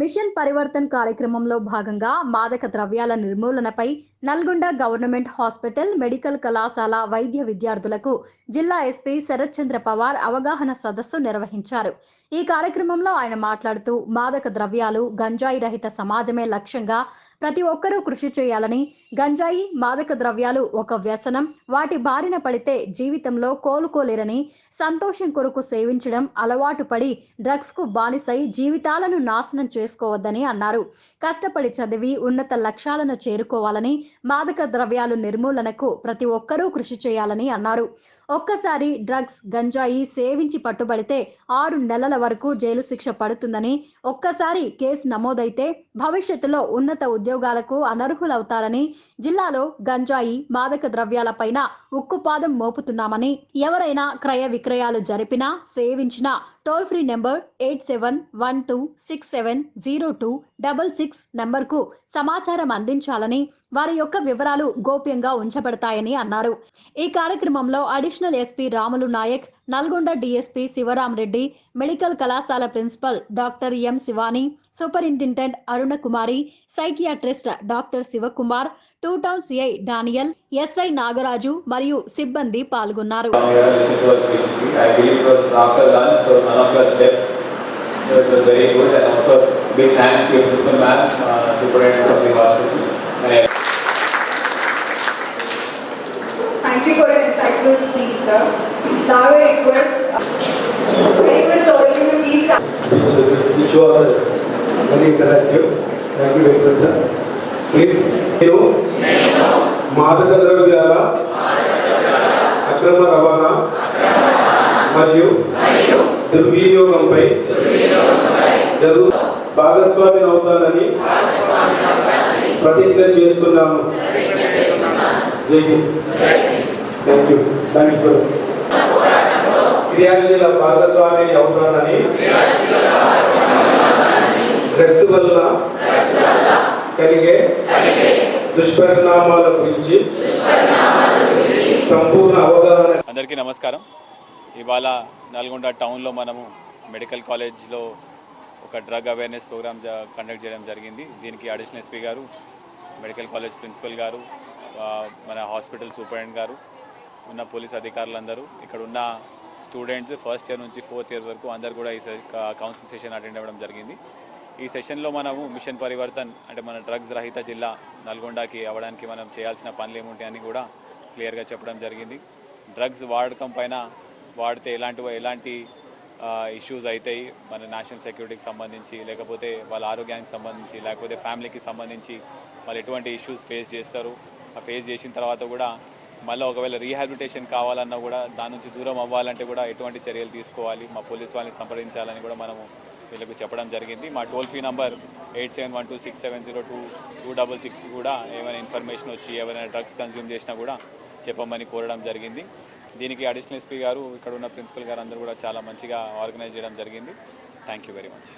Machine Parivartan కార్యక్రమంలో భాగంగా మాదక ద్రవ్యాల నిర్మూలనపై నల్గొండ గవర్నమెంట్ హాస్పిటల్ మెడికల్ కళాశాల వైద్య విద్యార్థులకు జిల్లా ఎస్పీ శరత్ చంద్ర పవార్ అవగాహన సదస్సు నిర్వహించారు. ఈ కార్యక్రమంలో ఆయన మాట్లాడుతూ మాదక ద్రవ్యాలు గంజాయి రహిత సమాజమే లక్ష్యంగా ప్రతి ఒక్కరూ కృషి చేయాలని, గంజాయి మాదక ద్రవ్యాలు ఒక వ్యసనం, వాటి బారిన పడితే జీవితంలో కోలుకోలేరని, సంతోషం కొరకు సేవించడం అలవాటు పడి డ్రగ్స్ కు బానిసై జీవితాలను నాశనం చేసుకోవద్దని అన్నారు. కష్టపడి చదివి ఉన్నత లక్ష్యాలను చేరుకోవాలని, మాదక ద్రవ్యాలు నిర్మూలనకు ప్రతి ఒక్కరూ కృషి చేయాలని అన్నారు. ఒక్కసారి డ్రగ్స్ గంజాయి సేవించి పట్టుబడితే 6 నెలల వరకు జైలు శిక్ష పడుతుందని, ఒక్కసారి కేసు నమోదైతే భవిష్యత్తులో ఉన్నత ఉద్యోగాలకు అనర్హులవుతారని, జిల్లాలో గంజాయి మాదక ద్రవ్యాలపైన ఉక్కుపాదం మోపుతున్నామని, ఎవరైనా క్రయ విక్రయాలు జరిపినా సేవించినా టోల్ ఫ్రీ నెంబర్ 8712670266 నెంబర్కు సమాచారం అందించాలని, వారి యొక్క వివరాలు గోప్యంగా ఉంచబడతాయని అన్నారు. ఈ కార్యక్రమంలో additional SP Ramulu Nayak, Nalgonda DSP Sivaram Reddy, medical కళాశాల principal doctor M Shivani, superintendent Aruna Kumari, psychiatrist doctor Shivakumar, 2 town CI Daniel, SI Nagaraju మరియు సిబ్బంది పాల్గొన్నారు. Thank you for an insightful speech, sir. Now I request all of you to please stand. Which was very interactive. Thank you very much, sir. Please, మాదక ద్రవ్యాల అక్రమ రవాణా మరియు దుర్వినియోగంపై భాగస్వామి అవుతానని ప్రతిజ్ఞ చేస్తున్నాను. జై హింద్. Thank you. క్రియాశీల భాగస్వామి అవుతానని, డ్రగ్స్ వల్ల కలిగే దుష్పరిణామాల గురించి సంపూర్ణ అవగాహన. అందరికీ నమస్కారం. ఇవాళ నల్గొండ టౌన్లో మనము మెడికల్ కాలేజ్లో ఒక డ్రగ్ అవేర్నెస్ ప్రోగ్రామ్ కండక్ట్ చేయడం జరిగింది. దీనికి అడిషనల్ ఎస్పీ గారు, మెడికల్ కాలేజ్ ప్రిన్సిపల్ గారు, మన హాస్పిటల్ సూపరింటెండెంట్ గారు, ఉన్న పోలీస్ అధికారులందరూ, ఇక్కడ ఉన్న స్టూడెంట్స్ ఫస్ట్ ఇయర్ నుంచి 4th ఇయర్ వరకు అందరు కూడా ఈ కౌన్సిలింగ్ సెషన్ అటెండ్ అవ్వడం జరిగింది. ఈ సెషన్లో మనము మిషన్ పరివర్తన్ అంటే మన డ్రగ్స్ రహిత జిల్లా నల్గొండకి అవ్వడానికి మనం చేయాల్సిన పనులు ఏముంటాయని కూడా క్లియర్గా చెప్పడం జరిగింది. డ్రగ్స్ వాడకం పైన వాడితే ఎలాంటి ఇష్యూస్ అవుతాయి, మన నేషనల్ సెక్యూరిటీకి సంబంధించి, లేకపోతే వాళ్ళ ఆరోగ్యానికి సంబంధించి, లేకపోతే ఫ్యామిలీకి సంబంధించి వాళ్ళు ఎటువంటి ఇష్యూస్ ఫేస్ చేస్తారు, ఆ ఫేస్ చేసిన తర్వాత కూడా మళ్ళీ ఒకవేళ రీహాబిలిటేషన్ కావాలన్నా కూడా దాని నుంచి దూరం అవ్వాలంటే కూడా ఎటువంటి చర్యలు తీసుకోవాలి, మా పోలీస్ వాళ్ళని సంప్రదించాలని కూడా మనము వీళ్ళకు చెప్పడం జరిగింది. మా టోల్ ఫ్రీ నంబర్ 8712670266 కూడా ఏమైనా ఇన్ఫర్మేషన్ వచ్చి ఎవరైనా డ్రగ్స్ కన్జ్యూమ్ చేసినా కూడా చెప్పమని కోరడం జరిగింది. దీనికి అడిషనల్ ఎస్పీ గారు, ఇక్కడ ఉన్న ప్రిన్సిపల్ గారు అందరూ కూడా చాలా మంచిగా ఆర్గనైజ్ చేయడం జరిగింది. Thank you very much.